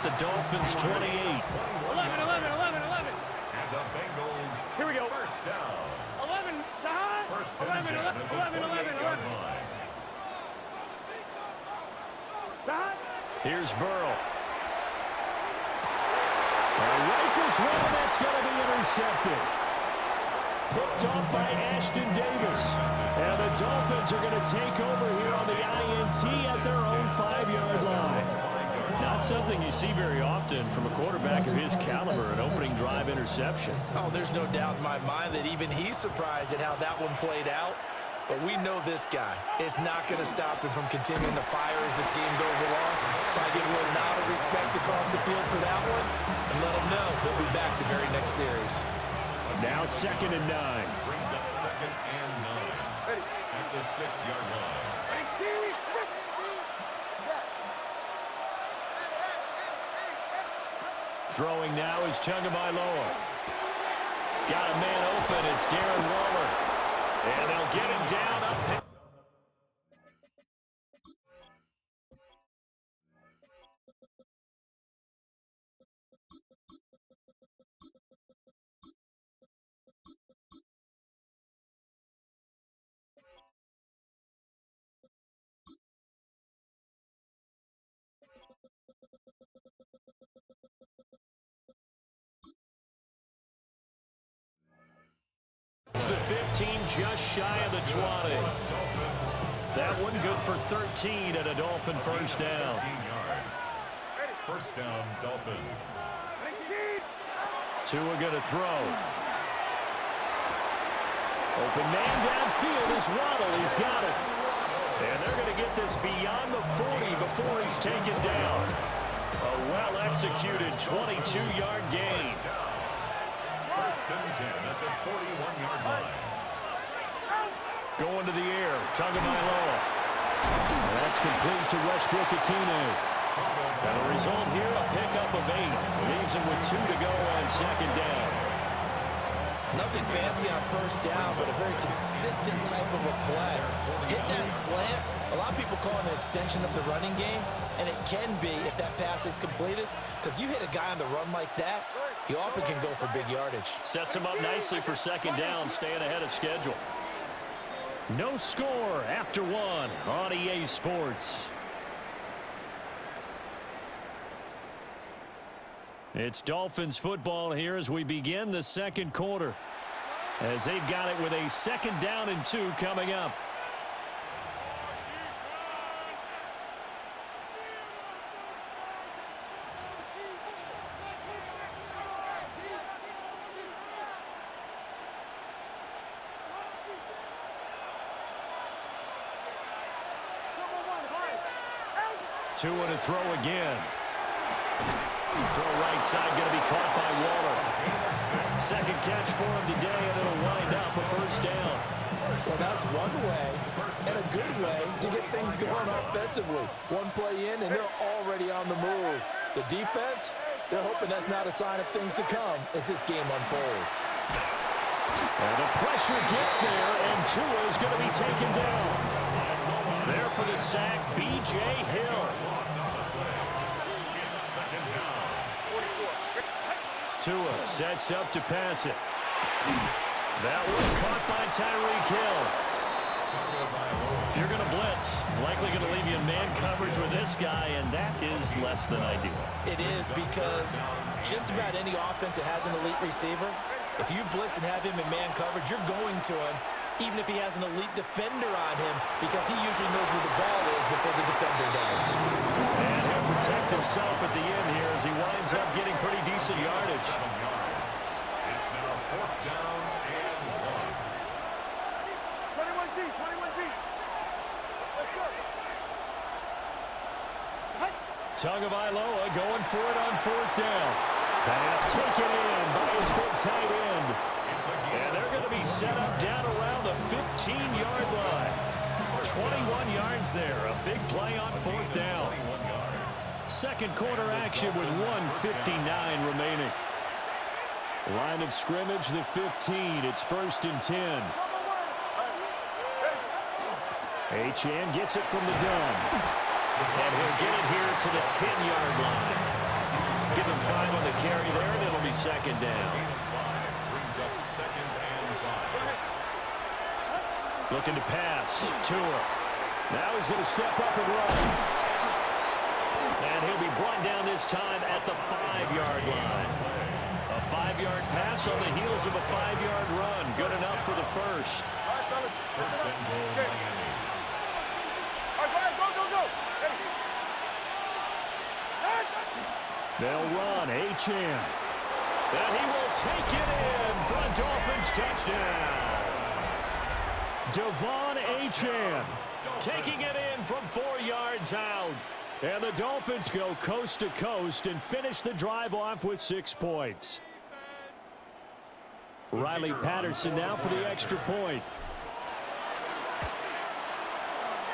at the Dolphins' 28. 11. And the Bengals. Here we go. First down. 11. First and 10 at the 28-yard line. Here's Burrow. Rifles one, that's going to be intercepted. Picked off by Ashton Davis. And the Dolphins are going to take over here on the INT at their own 5-yard line. Not something you see very often from a quarterback of his caliber, an opening drive interception. Oh, there's no doubt in my mind that even he's surprised at how that one played out. But we know this guy is not going to stop him from continuing to fire as this game goes along. If I give a little nod of respect across the field for that one, and let him know he'll be back the very next series. Now 2nd and 9. Brings up 2nd and 9. At the 6-yard line. Throwing now is Tagovailoa. Got a man open. It's Darren Waller. And they'll get him down up. It's the 15, just shy of the 20. That one good for 13 at a Dolphin first down. 13 yards. First down, Dolphins. Tua going to throw. Open man downfield is Waddle. He's got it. And they're going to get this beyond the 40 before he's taken down. A well-executed 22-yard gain. First and 10 at the 41-yard line. Going to the air, Tagovailoa. That's complete to Westbrook-Ikhine. And the result here, a pickup of 8. Leaves him with 2 to go on 2nd down. Nothing fancy on first down, but a very consistent type of a play. Hit that slant. A lot of people call it an extension of the running game, and it can be if that pass is completed, because you hit a guy on the run like that, he often can go for big yardage. Sets him up nicely for 2nd down, staying ahead of schedule. No score after 1 on EA Sports. It's Dolphins football here as we begin the 2nd quarter, as they've got it with a 2nd down and 2 coming up. Tua to throw again. Throw right side, going to be caught by Waller. 2nd catch for him today, and it'll wind up a first down. Well, that's one way, and a good way, to get things going offensively. One play in, and they're already on the move. The defense, they're hoping that's not a sign of things to come as this game unfolds. And the pressure gets there, and Tua is going to be taken down. There for the sack, B.J. Hill. Tua sets up to pass it. That one caught by Tyreek Hill. If you're going to blitz, likely going to leave you in man coverage with this guy, and that is less than ideal. It is, because just about any offense that has an elite receiver, if you blitz and have him in man coverage, you're going to him, even if he has an elite defender on him, because he usually knows where the ball is before the defender does. And he'll protect himself at the end here as he winds up getting pretty decent yardage. It's now 4th down and 1. 21G. Let's go. Tagovailoa going for it on 4th down. Pass taken in by his big tight end. And they're going to be set up down around the 15-yard line. 21 yards there. A big play on 4th down. 2nd quarter action with 1:59 remaining. Line of scrimmage, the 15. It's 1st and 10. Achane gets it from the gun. And he'll get it here to the 10-yard line. carry there, and it'll be second down. Brings up second and 5. Looking to pass. Tua. Now he's going to step up and run. And he'll be brought down this time at the 5-yard line. A 5-yard pass on the heels of a 5-yard run. Good enough for the first. All right, fellas. First and goal, Miami. All right, go. They'll run. Achane. And he will take it in for a Dolphins touchdown. Devon Achane taking it in from 4 yards out. And the Dolphins go coast to coast and finish the drive off with 6 points. Riley Patterson now for the extra point.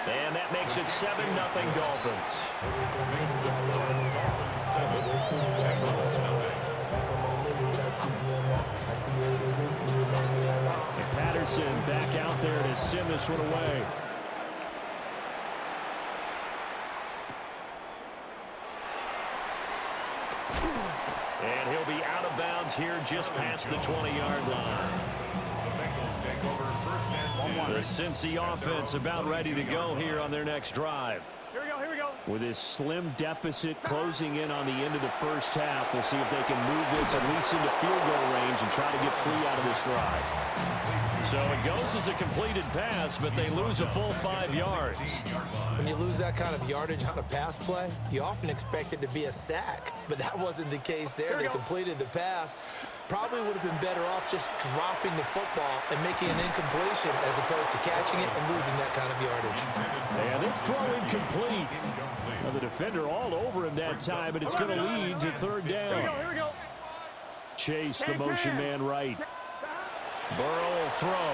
And that makes it 7-0 Dolphins. Makes the score Dolphins 7, Bengals nothing. And Patterson back out there to send this one away. And he'll be out of bounds here just past the 20-yard line. The Bengals take over first and 10. The Cincy offense about ready to go here on their next drive. Here we go. With this slim deficit closing in on the end of the first half, we'll see if they can move this at least into field goal range and try to get 3 out of this drive. So it goes as a completed pass, but they lose a full 5 yards. When you lose that kind of yardage on a pass play, you often expect it to be a sack. But that wasn't the case there. They completed the pass. Probably would have been better off just dropping the football and making an incompletion as opposed to catching it and losing that kind of yardage. And this throw incomplete. Well, the defender all over him that time, but it's going to lead to 3rd down. Here we go. Chase the motion man right. Burrow will throw.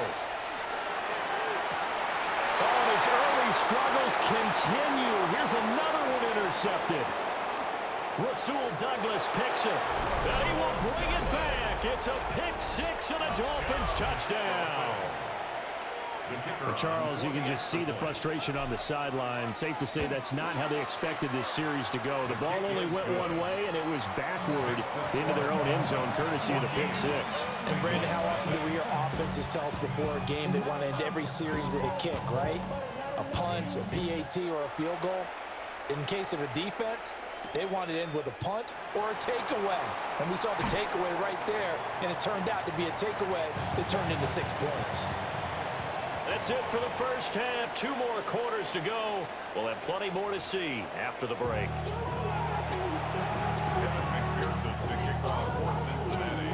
Oh, his early struggles continue. Here's another one intercepted. Rasul Douglas picks it. And he will bring it back. It's a pick 6 and a Dolphins touchdown. Charles, you can just see the frustration on the sideline. Safe to say that's not how they expected this series to go. The ball only went one way, and it was backward into their own end zone, courtesy of the pick 6. And Brandon, how often do we hear offenses tell us before a game they want to end every series with a kick, right? A punt, a PAT, or a field goal. In case of a defense, they want to end with a punt or a takeaway. And we saw the takeaway right there, and it turned out to be a takeaway that turned into 6 points. That's it for the first half. 2 more quarters to go. We'll have plenty more to see after the break.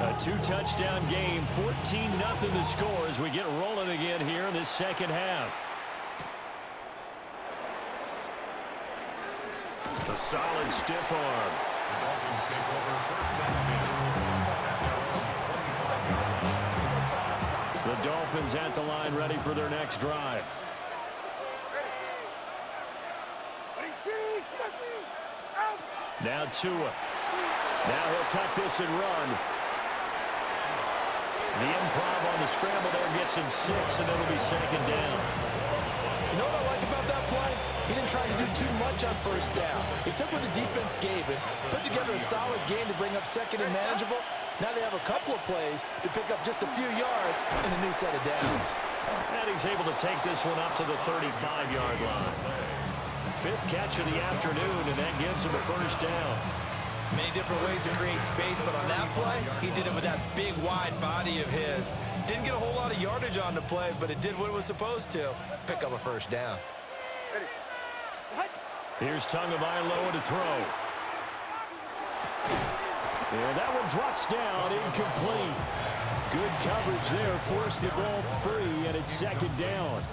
A 2-touchdown game, 14-0 the score as we get rolling again here in this second half. A solid stiff arm. The Dolphins take over first and 10. The Dolphins at the line, ready for their next drive. Now Tua. Now he'll tuck this and run. The improv on the scramble there gets him 6, and it'll be second down. You know what I like about that play? He didn't try to do too much on first down. He took what the defense gave him, put together a solid game to bring up second and manageable. Now they have a couple of plays to pick up just a few yards in a new set of downs. And he's able to take this one up to the 35-yard line. 5th catch of the afternoon, and that gives him a first down. Many different ways to create space, but on that play, he did it with that big, wide body of his. Didn't get a whole lot of yardage on the play, but it did what it was supposed to. Pick up a first down. Here's Tagovailoa to throw. And that one drops down, incomplete. Good coverage there, forced the ball free, and it's second down.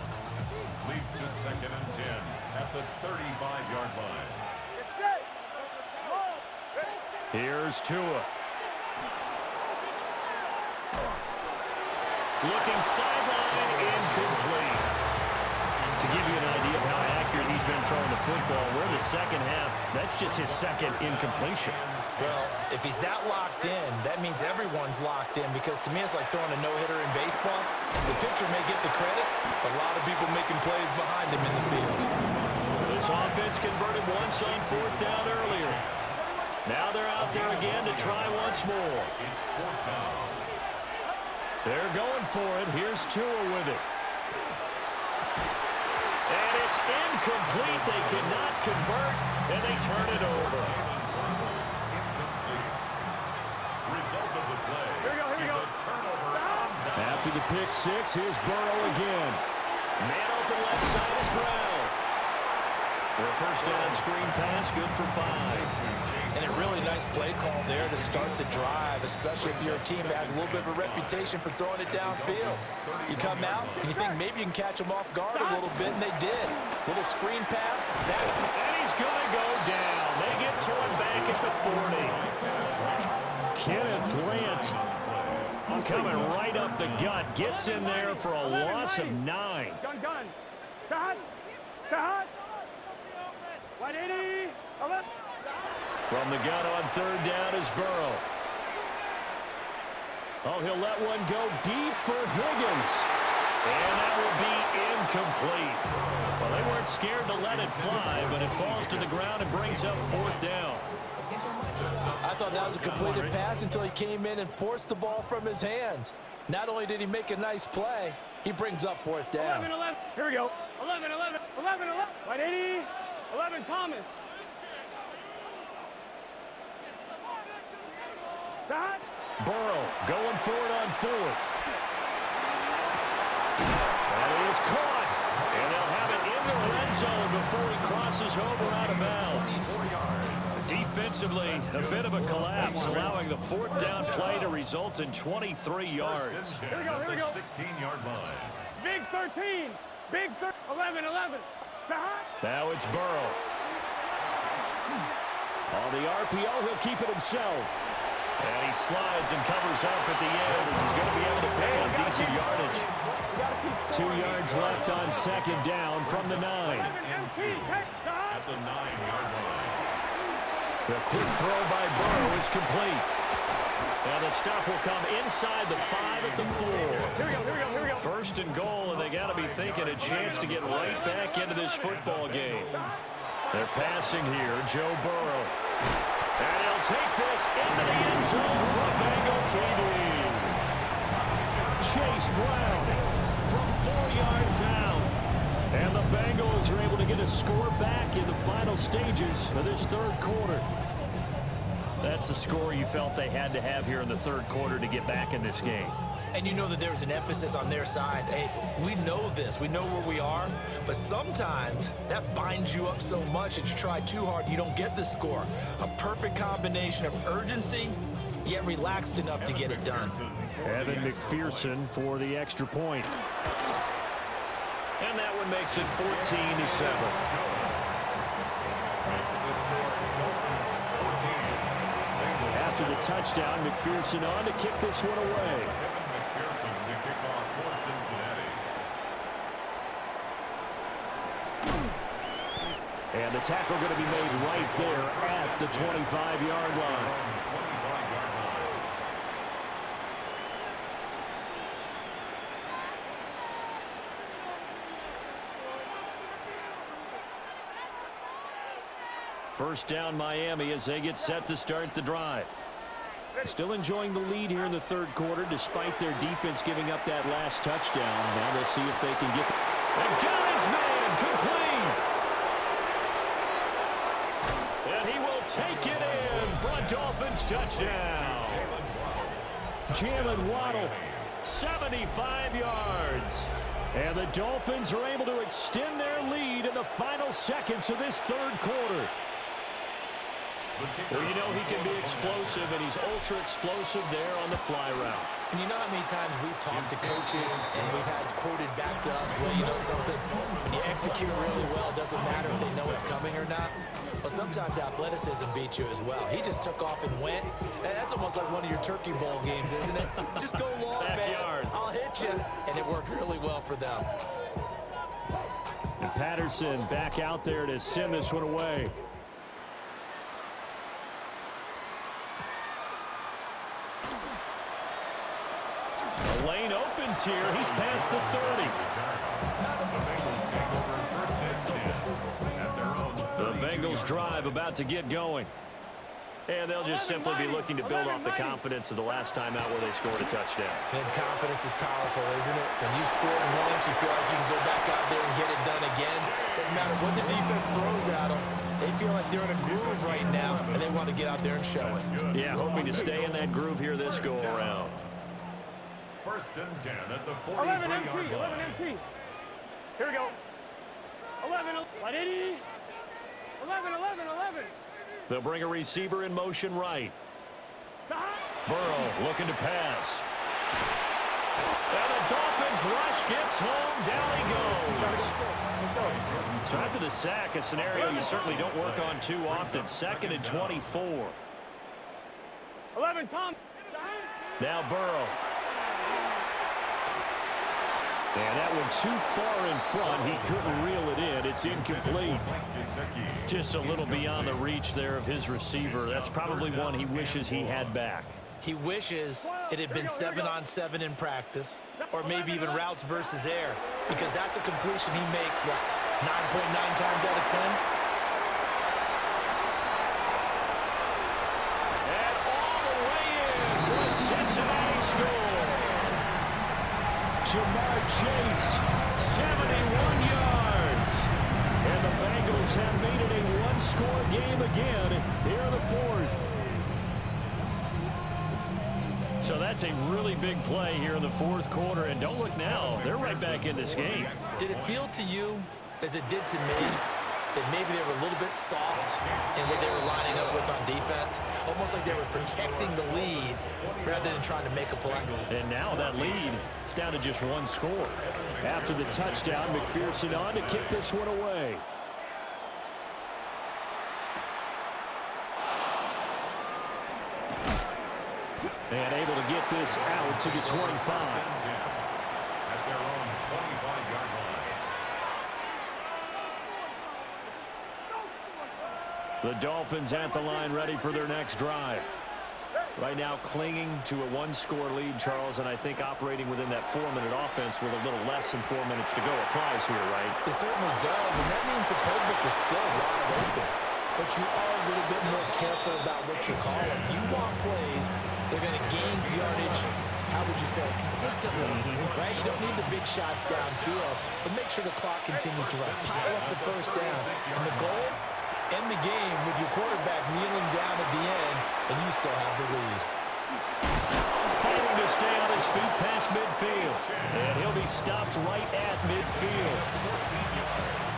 Leads to second and 10 at the 35-yard line. Here's Tua. Looking sideline, incomplete. To give you an idea of how accurate he's been throwing the football, we're in the second half. That's just his second incompletion. Well, if he's that locked in, that means everyone's locked in, because to me it's like throwing a no-hitter in baseball. The pitcher may get the credit, but a lot of people making plays behind him in the field. This offense converted once on 4th down earlier. Now they're out there again to try once more. It's fourth down. They're going for it. Here's Tua with it. And it's incomplete. They could not convert, and they turn it over. Result of the play is a turnover on down. After the pick six, here's Burrow again. Man open left side is Brown. Their first down screen pass, good for 5. And a really nice play call there to start the drive, especially if you're a team that has a little bit of a reputation for throwing it downfield. You come out and you think maybe you can catch them off guard a little bit, and they did. Little screen pass. And he's going to go down. They get to him back at the 40. Kenneth Grant coming right up the gut. Gets in there for a loss of 9. Gun. Cut. 180. From the gun on third down is Burrow. Oh, he'll let one go deep for Higgins. And that will be incomplete. Well, they weren't scared to let it fly, but it falls to the ground and brings up fourth down. I thought that was a completed pass until he came in and forced the ball from his hands. Not only did he make a nice play, he brings up fourth down. 11. Here we go. 11. 180. 11, Thomas. Dot. Burrow going for it on fourth. And he is caught. And they'll have it in the red zone before he crosses over out of bounds. Defensively, a bit of a collapse, allowing the fourth down play to result in 23 yards. Here we go. 16-yard line. Big 13. 11. Now it's Burrow. On the RPO, he'll keep it himself. And he slides and covers up at the end as he's going to be able to pick up decent yardage. 2 yards left on second down from the 9. At the 9-yard line. The quick throw by Burrow is complete. And the stop will come inside the 5 at the 4. Here we go. First and goal, and they got to be thinking a chance to get right back into this football game. They're passing here, Joe Burrow. And he'll take this into the end zone for a Bengal TD. Chase Brown from 4 yards out. And the Bengals are able to get a score back in the final stages of this third quarter. That's the score you felt they had to have here in the third quarter to get back in this game. And you know that there's an emphasis on their side. Hey, we know this. We know where we are. But sometimes that binds you up so much that you try too hard, you don't get the score. A perfect combination of urgency, yet relaxed enough to get it done. Evan McPherson for the extra point. And that one makes it 14-7. After the touchdown, McPherson on to kick this one away. McPherson to kick off for Cincinnati. And the tackle going to be made right there at the 25-yard line. First down Miami as they get set to start the drive. Still enjoying the lead here in the third quarter despite their defense giving up that last touchdown. Now they'll see if they can get... And got his man complete! And he will take it in for a Dolphins touchdown. Jalen Waddle, 75 yards. And the Dolphins are able to extend their lead in the final seconds of this third quarter. Well, you know he can be explosive, and he's ultra-explosive there on the fly route. And you know how many times we've talked to coaches and we've had quoted back to us, well, you know something? When you execute really well, it doesn't matter if they know it's coming or not. Well, sometimes athleticism beats you as well. He just took off and went. And that's almost like one of your Turkey Bowl games, isn't it? Just go long, Backyard. man. I'll hit you. And it worked really well for them. And Patterson back out there to send this one away. The lane opens here. He's past the 30. The Bengals drive about to get going. And they'll just simply be looking to build off the confidence of the last time out where they scored a touchdown. And confidence is powerful, isn't it? When you scored once, you feel like you can go back out there and get it done again. Doesn't matter what the defense throws at them. They feel like they're in a groove right now, and they want to get out there and show it. Yeah, hoping to stay in that groove here this go-around. First and 10 at the 11 43-yard MT, 11 line. MT. Here we go. 11, 180. 11, 11, 11. They'll bring a receiver in motion right. Burrow looking to pass. And the Dolphins rush gets home. Down he goes. So after the sack, a scenario you certainly don't work on too often. 2nd and 24. 11, Tom. Now Burrow. And that one too far in front. He couldn't reel it in. It's incomplete. Just a little beyond the reach there of his receiver. That's probably one he wishes he had back. He wishes it had been 7-on-7 in practice, or maybe even routes versus air, because that's a completion he makes, what, 9.9 times out of 10? And all the way in for a Cincinnati score. Jamar Chase, 71 yards. And the Bengals have made it a one-score game again here in the fourth. So that's a really big play here in the fourth quarter. And don't look now, they're right back in this game. Did it feel to you, as it did to me, that maybe they were a little bit soft in what they were lining up with on defense? Almost like they were protecting the lead rather than trying to make a play. And now that lead is down to just one score. After the touchdown, McPherson on to kick this one away. And able to get this out to the 25. At their own 25-yard line. The Dolphins at the line, ready for their next drive. Right now clinging to a one-score lead, Charles, and I think operating within that 4-minute offense with a little less than 4 minutes to go applies here, right? It certainly does, and that means the playbook is still wide open. But you are a little bit more careful about what you're calling. You want plays, they're going to gain yardage, how would you say, consistently, right? You don't need the big shots downfield, but make sure the clock continues to run. Pile up the first down. And the goal, end the game with your quarterback kneeling down at the end, and you still have the lead. Fighting to stay on his feet past midfield. And he'll be stopped right at midfield.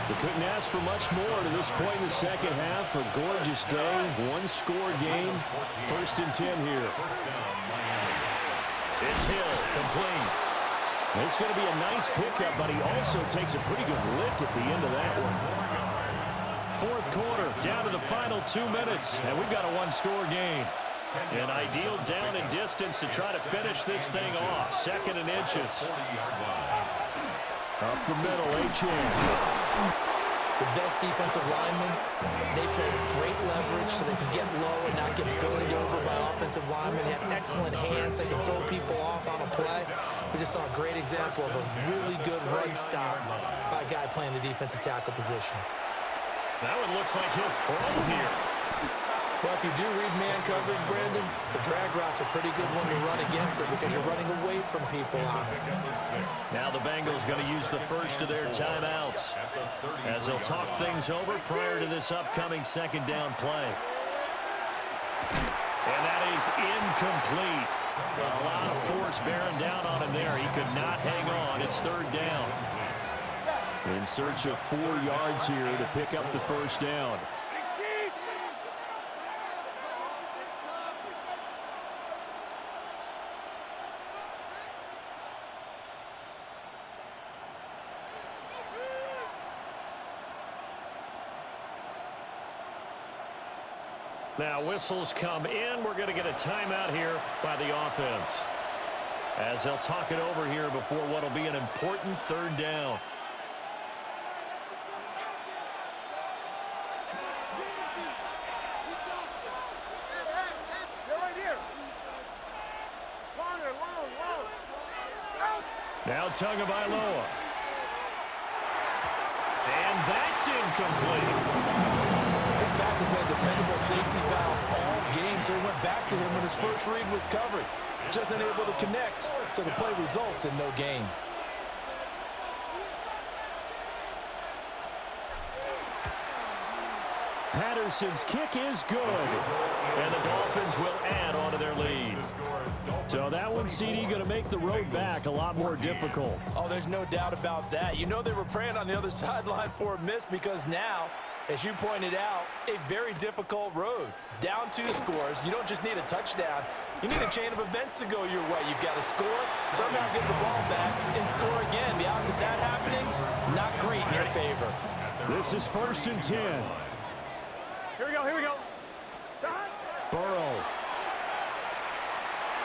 They couldn't ask for much more to this point in the second half. A gorgeous day, one-score game. 1st and 10 here. It's Hill, complete. It's going to be a nice pickup, but he also takes a pretty good lick at the end of that one. Fourth quarter, down to the final 2 minutes, and we've got a one-score game. An ideal down and distance to try to finish this thing off. 2nd and inches. Up the middle, H.M. The best defensive linemen, they play with great leverage so they can get low and not get bowled over by offensive linemen. They have excellent hands. They can throw people off on a play. We just saw a great example of a really good run stop by a guy playing the defensive tackle position. That one looks like he'll throw here. Well, if you do read man coverage, Brandon, the drag route's a pretty good one to run against it because you're running away from people on it. Now the Bengals going to use the first of their timeouts as they'll talk things over prior to this upcoming 2nd down play. And that is incomplete. A lot of force bearing down on him there. He could not hang on. It's 3rd down. In search of 4 yards here to pick up the 1st down. Now whistles come in. We're going to get a timeout here by the offense as they'll talk it over here before what will be an important 3rd down. Now Tagovailoa. And that's incomplete. back has been a dependable safety valve all game, so he went back to him when his first read was covered. Just unable to connect, so the play results in no gain. Patterson's kick is good. And the Dolphins will add on to their lead. So that one, CD, going to make the road back a lot more difficult. Oh, there's no doubt about that. You know they were praying on the other sideline for a miss because now, as you pointed out, a very difficult road. Down 2 scores. You don't just need a touchdown. You need a chain of events to go your way. You've got to score, somehow get the ball back, and score again. The odds of that happening, not great in your favor. This is 1st and 10. Here we go, here we go. Burrow.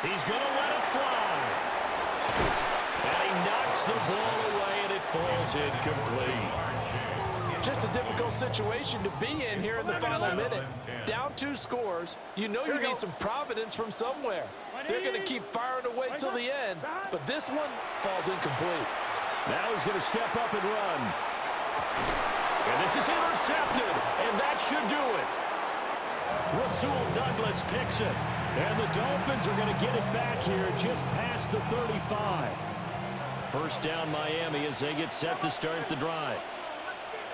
He's going to let it fly. And he knocks the ball away, and it falls incomplete. Just a difficult situation to be in here in the final minute. Down 2 scores. You know you need some providence from somewhere. They're going to keep firing away till the end, but this one falls incomplete. Now he's going to step up and run. And this is intercepted, and that should do it. Rasul Douglas picks it. And the Dolphins are going to get it back here just past the 35. First down Miami as they get set to start the drive.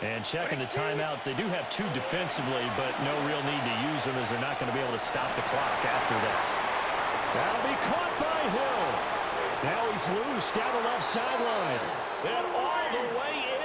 And checking the timeouts, they do have 2 defensively, but no real need to use them as they're not going to be able to stop the clock after that. That'll be caught by Hill. Now he's loose down the left sideline. And all the way